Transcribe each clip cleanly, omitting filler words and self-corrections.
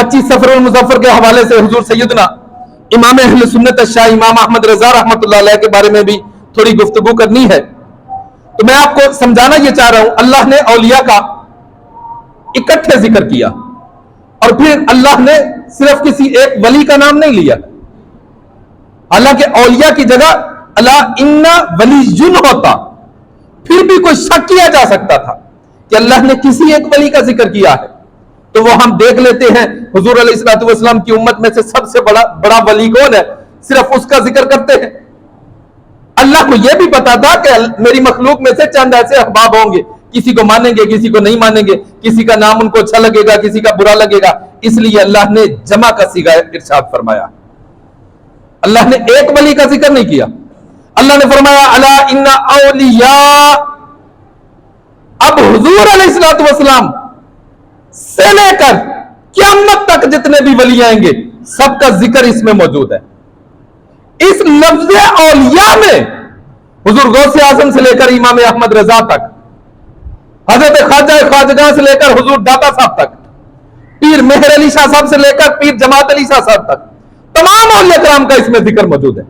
कराची सफरुल मुजफ्फर के हवाले से हुजूर सैयदना इमाम अहले सुन्नत शाह इमाम अहमद रजा रहमतुल्लाह अलैह के बारे में भी थोड़ी गुफ्तगू करनी है। तो मैं आपको समझाना ये चाह रहा हूं, अल्लाह ने औलिया का इकट्ठे जिक्र किया और फिर अल्लाह ने सिर्फ किसी एक वली का नाम नहीं लिया। हालांकि औलिया की जगह अल्लाह इन्ना वलीयुन होता, फिर भी कोई शक किया जा सकता था कि अल्लाह ने किसी एक वली का जिक्र किया है। तो वो हम देख लेते हैं हुजूर अलैहिस्सलातु वस्सलाम की उम्मत में से सबसे बड़ा वली कौन है, सिर्फ उसका जिक्र करते हैं। अल्लाह को यह भी पता था कि मेरी मखलूक में से चंद ऐसे अहबाब होंगे, किसी को मानेंगे किसी को नहीं मानेंगे, किसी का नाम उनको अच्छा लगेगा किसी का बुरा लगेगा, इसलिए अल्लाह ने जमा का सीगा इरशाद फरमाया। अल्लाह ने एक वली का जिक्र नहीं किया। अल्लाह ने फरमाया अला इन्ना औलिया, अब हुजूर अलैहिस्सलातु वस्सलाम से लेकर क़यामत तक जितने भी वली आएंगे सबका जिक्र इसमें मौजूद है। इस लफ्ज़ औलिया में हुजूर गौसे आज़म से लेकर इमाम अहमद रजा तक, हजरत ख्वाजा ख्वाजगा से लेकर हुजूर दाता साहब तक, पीर मेहर अली शाह साहब से लेकर पीर जमात अली शाह साहब तक, तमाम औलिया कराम का इसमें जिक्र मौजूद है।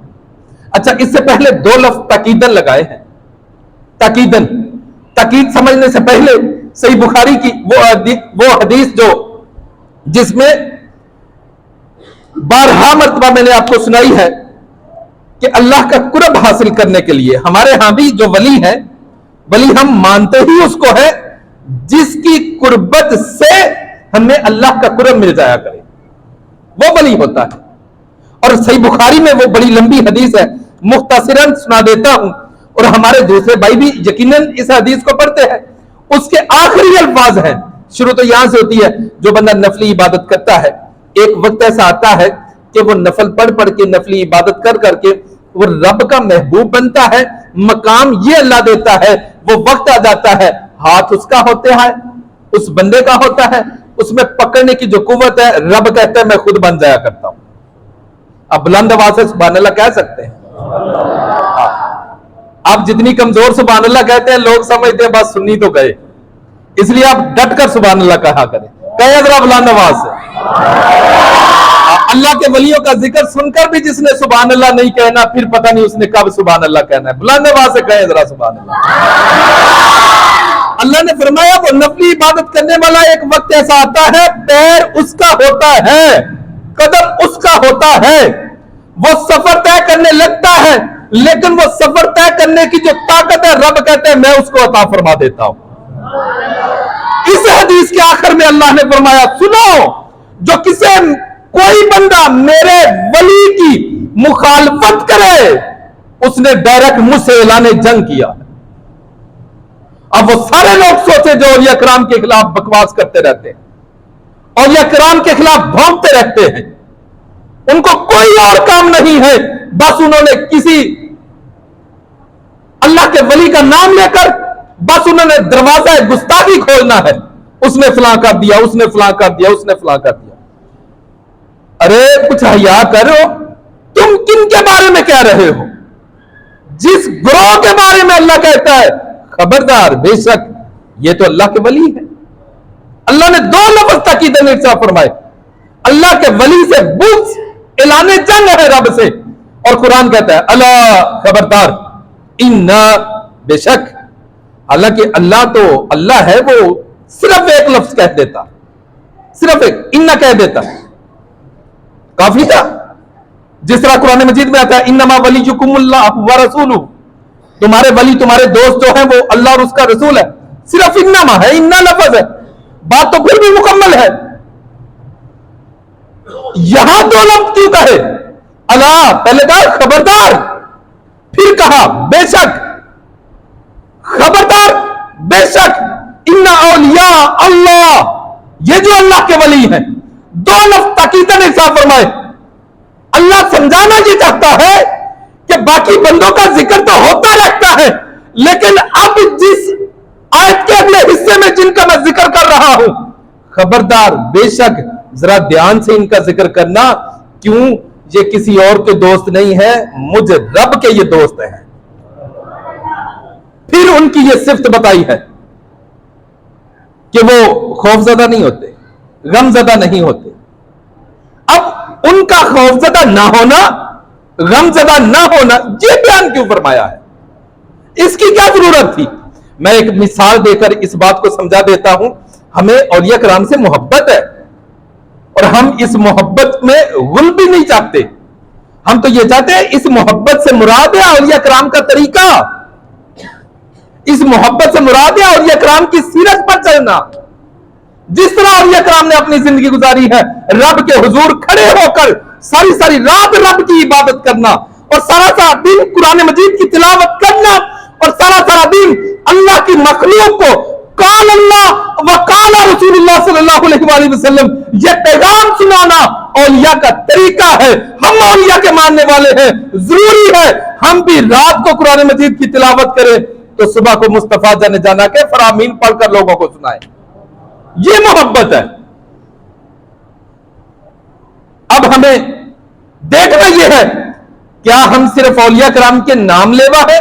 अच्छा, इससे पहले दो लफ्ज़ ताकीदन लगाए हैं। ताकीदन, ताकीद समझने से पहले सही बुखारी की वो हदीस जो जिसमें 12 मरतबा मैंने आपको सुनाई है कि अल्लाह का कुर्ब हासिल करने के लिए हमारे यहां भी जो वली है, वली हम मानते ही उसको है जिसकी कुर्बत से हमें अल्लाह का कुर्ब मिल जाया करे, वो वली होता है। और सही बुखारी में वो बड़ी लंबी हदीस है, मुख्तसरन सुना देता हूं और हमारे दूसरे भाई भी यकीनन इस हदीस को पढ़ते हैं। उसके आखिरी अल्फाज हैं, शुरू तो यहां से होती है, जो बंदा नफली इबादत करता है एक वक्त ऐसा आता है कि वो नफल पढ़ पढ़ के नफली इबादत कर करके वो रब का महबूब बनता है, मकाम ये अल्लाह देता है, वो वक्त आ जाता है हाथ उसका होता है, उस बंदे का होता है, उसमें पकड़ने की जो कुव्वत है रब कहता है मैं खुद बन जाया करता हूं। अब बुलंद आवाज से सुभान अल्लाह कह सकते हैं। आप जितनी कमजोर सुभान अल्लाह कहते हैं लोग समझते हैं बस सुन्नी तो गए, इसलिए आप डट कर सुभान अल्लाह कहा करें। कहे जरा बुलंद आवाज से। अल्लाह के वलियों का जिक्र सुनकर भी जिसने सुभान अल्लाह नहीं कहना, फिर पता नहीं उसने कब सुभान अल्लाह कहना है। बुलंद आवाज से कहे जरा सुभान अल्लाह। अल्लाह ने फरमाया वो नफली इबादत करने वाला एक वक्त ऐसा आता है, पैर उसका होता है, कदम उसका होता है, वो सफर तय करने लगता है, लेकिन वो सफर तय करने की जो ताकत है रब कहते हैं मैं उसको अता फरमा देता हूं। इस हदीस के आखिर में अल्लाह ने फरमाया सुनो, जो किसे कोई बंदा मेरे वली की मुखालफत करे उसने डायरेक्ट मुझसे ऐलाने जंग किया। अब वो सारे लोग सोचे जो औलिया कराम के खिलाफ बकवास करते रहते हैं, औलिया कराम के खिलाफ भौंकते रहते हैं, उनको कोई और काम नहीं है, बस उन्होंने किसी अल्लाह के वली का नाम लेकर बस उन्होंने दरवाजा गुस्ताखी खोलना है, उसने फलां कर दिया, उसने फलां कर दिया, उसने फलां कर दिया। अरे कुछ हया करो, तुम किन के बारे में कह रहे हो? जिस ग्रोह के बारे में अल्लाह कहता है खबरदार, बेशक ये तो अल्लाह के वली है। अल्लाह ने दो लफ्ज ताकीद इरशाद फरमाए, अल्लाह के वली से बुग़्ज़ ऐलाने जंग है रब से, और कुरान कहता है अल्लाह खबरदार, इन्ना बेशक, हालांकि अल्लाह तो अल्लाह है, वो सिर्फ एक लफ्ज कह देता, सिर्फ एक इन्ना कह देता काफी था। जिस तरह कुरान मजीद में आता है इन्नमा वलियुकुमुल्लाह व रसूलुहु, तुम्हारे वली तुम्हारे दोस्त जो है वो अल्लाह और उसका रसूल है, सिर्फ इन्नमा है, इन्ना लफ्ज है, बात तो फिर भी मुकम्मल है। यहां दो लफ्ज क्यों कहे? अल्लाह पहले कहा खबरदार, फिर कहा बेशक, खबरदार बेशक, इन्ना औलिया अल्लाह, ये जो अल्लाह के वली हैं, दो लफ्ज ताकीदन इरशाद फरमाए। अल्लाह समझाना ये चाहता है कि बाकी बंदों का जिक्र तो होता रहता है, लेकिन अब जिस आयत के अगले हिस्से में जिनका मैं जिक्र कर रहा हूं, खबरदार बेशक जरा ध्यान से इनका जिक्र करना, क्यों ये किसी और के दोस्त नहीं है, मुझ रब के ये दोस्त हैं। फिर उनकी ये सिफ्त बताई है कि वो खौफजदा नहीं होते, गमजदा नहीं होते, उनका खौफजदा ना होना, गमजदा ना होना, ये बयान क्यों फरमाया है? इसकी क्या जरूरत थी? मैं एक मिसाल देकर इस बात को समझा देता हूं। हमें औलिया कराम से मोहब्बत है और हम इस मोहब्बत में गुल भी नहीं चाहते। हम तो ये चाहते हैं, इस मोहब्बत से मुराद है औलिया कराम का तरीका, इस मोहब्बत से मुराद है औलिया कराम की सीरत पर चलना। जिस तरह औलिया कराम ने अपनी जिंदगी गुजारी है, रब के हुजूर खड़े होकर सारी सारी रात रब की इबादत करना और सारा सारा दिन कुरान मजीद की तिलावत करना और सारा सारा दिन अल्लाह की मखलूक को काल अल्लाह व काल रसूलुल्लाह सल्लल्लाहु अलैहि वसल्लम ये पैगाम सुनाना औलिया का तरीका है। हम औलिया के मानने वाले हैं, जरूरी है हम भी रात को कुरान मजीद की तिलावत करें तो सुबह को मुस्तफा जाने जाना के फरामीन पढ़कर लोगों को सुनाए। ये मोहब्बत है। अब हमें देखना यह है, क्या हम सिर्फ औलिया कराम के नाम लेवा है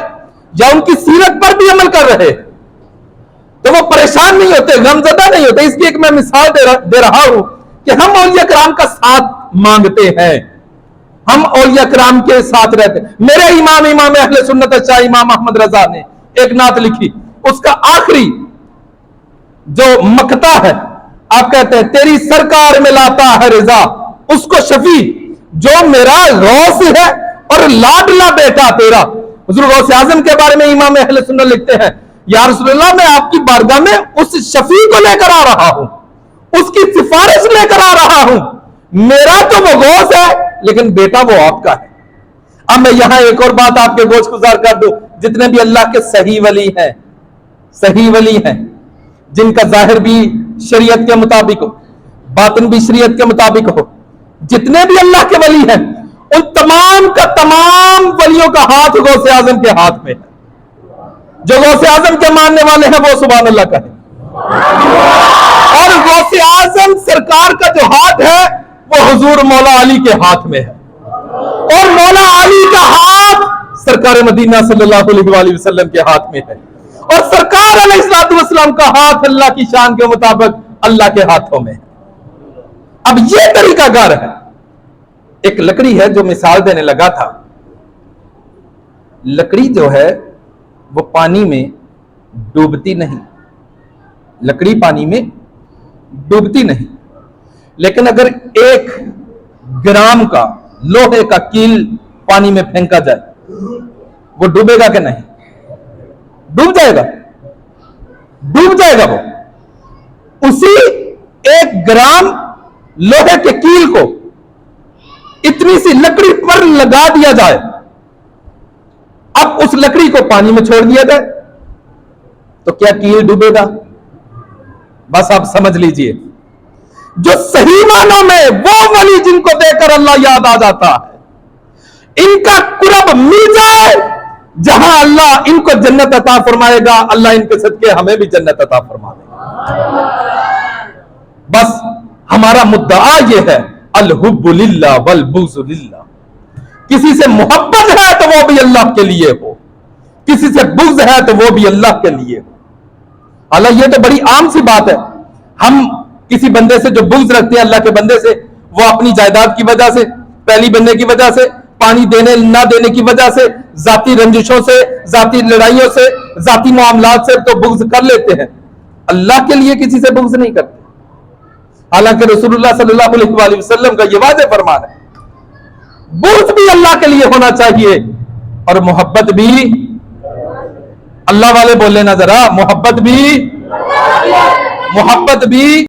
या उनकी सीरत पर भी अमल कर रहे हैं? तो वो परेशान नहीं होते, गमजदा नहीं होते। इसकी एक मैं मिसाल दे रहा हूं कि हम औलिया कराम का साथ मांगते हैं, हम औलिया कराम के साथ रहते हैं। मेरे इमाम अहले सुन्नत शाह इमाम अहमद रजा ने एक नात लिखी, उसका आखिरी जो मकता है, आप कहते हैं तेरी सरकार में लाता है रिजा उसको शफी जो मेरा गौस है और लाडला बेटा तेरा। हुजूर गौस आजम के बारे में इमाम अहले सुन्नत लिखते हैं, या रसूलुल्लाह मैं आपकी बारगाह में उस शफी को लेकर आ रहा हूं, उसकी सिफारिश लेकर आ रहा हूं। मेरा तो वो गौस है लेकिन बेटा वो आपका है। अब मैं यहां एक और बात आपके गोश गुजार कर दूं, जितने भी अल्लाह के सही वली हैं, सही वली हैं जिनका जाहिर भी शरीयत के मुताबिक हो, बातिन भी शरीयत के मुताबिक हो, जितने भी अल्लाह के वली हैं उन तमाम का तमाम वलियों का हाथ गौसे आजम के हाथ में है। जो गौसे आजम के मानने वाले हैं वो सुभान अल्लाह का है, और गौसे आजम सरकार का जो हाथ है वो हुजूर मौला अली के हाथ में है, और मौला अली का हाथ सरकार मदीना सल्लल्लाहु अलैहि वसल्लम के हाथ में है, और सरकार अलैहिस्सलातु वस्सलाम का हाथ अल्लाह की शान के मुताबिक अल्लाह के हाथों में है। अब यह तरीकाकार है। एक लकड़ी है जो मिसाल देने लगा था, लकड़ी जो है वो पानी में डूबती नहीं, लकड़ी पानी में डूबती नहीं, लेकिन अगर 1 ग्राम का लोहे का कील पानी में फेंका जाए वो डूबेगा कि नहीं? डूब जाएगा, डूब जाएगा। वो उसी 1 ग्राम लोहे के कील को इतनी सी लकड़ी पर लगा दिया जाए, अब उस लकड़ी को पानी में छोड़ दिया जाए तो क्या कील डूबेगा? बस आप समझ लीजिए, जो सही मानों में वो वली जिनको देखकर अल्लाह याद आ जाता है, इनका कुरब मिल जाए जहां अल्लाह इनको जन्नत अता फरमाएगा, अल्लाह इनके सदके हमें भी जन्नत अता फरमा देगा। बस हमारा मुद्दा यह है, अल हुब्बु लिल्लाह वल बुग़्ज़ु लिल्लाह। किसी से मोहब्बत है तो वो भी अल्लाह के लिए हो, किसी से बुग़्ज़ है तो वो भी अल्लाह के लिए हो। हालांकि ये तो बड़ी आम सी बात है, हम किसी बंदे से जो बुग़्ज़ रखते हैं अल्लाह के बंदे से, वो अपनी जायदाद की वजह से, पहली बनने की वजह से, पानी देने ना देने की वजह से, जाती रंजिशों से, जाती लड़ाइयों से, जाती मामलात से तो बुग़्ज़ कर लेते हैं, अल्लाह के लिए किसी से बुग़्ज़ नहीं करते। हालांकि रसूलुल्लाह सल्लल्लाहु अलैहि वसल्लम का यह वाज़ेह फरमान है, बुग़्ज़ भी अल्लाह के लिए होना चाहिए और मोहब्बत भी। अल्लाह वाले बोले ना जरा, मोहब्बत भी